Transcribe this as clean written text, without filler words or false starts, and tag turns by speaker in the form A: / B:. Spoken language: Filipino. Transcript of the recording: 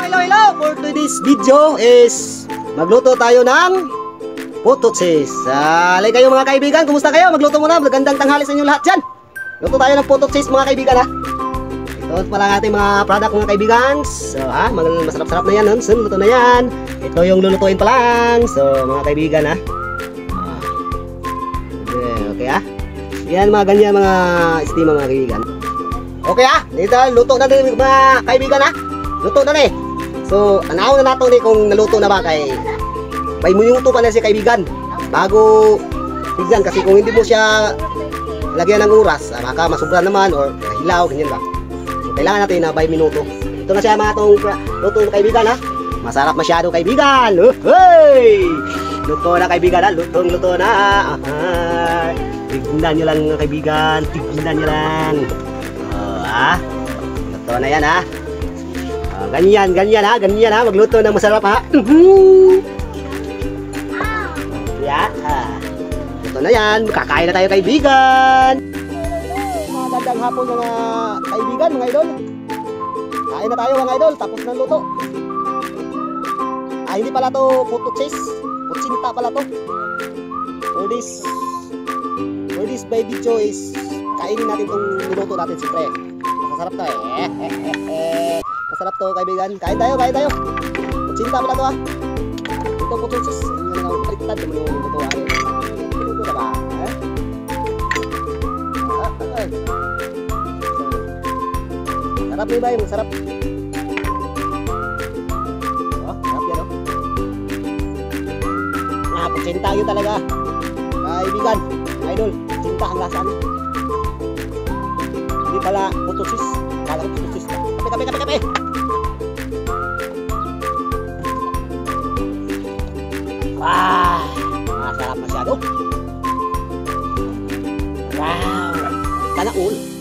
A: Hello! For today's video is magluto tayo ng putotsis. Alay kayo mga kaibigan, kumusta kayo? Magluto muna, magandang tanghali sa inyo lahat dyan. Luto tayo ng putotsis mga kaibigan ha. Ito pala ang ating mga product mga kaibigan. So masarap-sarap na yan. So, luto na yan. Ito yung lulutuin pa lang. So mga kaibigan ha. Okay ha. Yan mga ganyan mga estima mga kaibigan. Okay ha. Dito luto na din mga kaibigan ha. Luto na rin. So, anaw na nato ni kung naluto na ba kay may minuto pa na si kaibigan bago tignan kasi kung hindi mo siya lagyan ng oras, baka masubra naman or hilaw, ganyan ba. So, kailangan natin na by minuto. Ito na siya mga itong luto na kaibigan ha. Masarap masyado kaibigan. Hey! Luto na kaibigan ha. Luto na. Tignan nyo lang mga kaibigan. Tignan nyo lang. Luto na yan ha. Ganyan ha, magluto ng masarap ha. Yan, ito na yan, kakain na tayo kaibigan. Magandang hapon mga kaibigan, mga idol. Kain na tayo mga idol, tapos ng luto. Hindi pala to putotsis, putsinta pala to. For this baby choice, kainin natin itong niluto natin siyempre. Masarap to Masarap to kaibigan. Kain tayo. Putsinta pala to ha. Ito putotsis. Yan ang baliktad naman yung luto ha. Luto na ba? Sarap ni bay, masarap. Sarap yan putsinta yun talaga. Kaibigan, idol, putsinta ang lasa niya. Hindi pala putotsis. Kala ko putotsis. Kape. Masarap masyado. Wow! Sana all.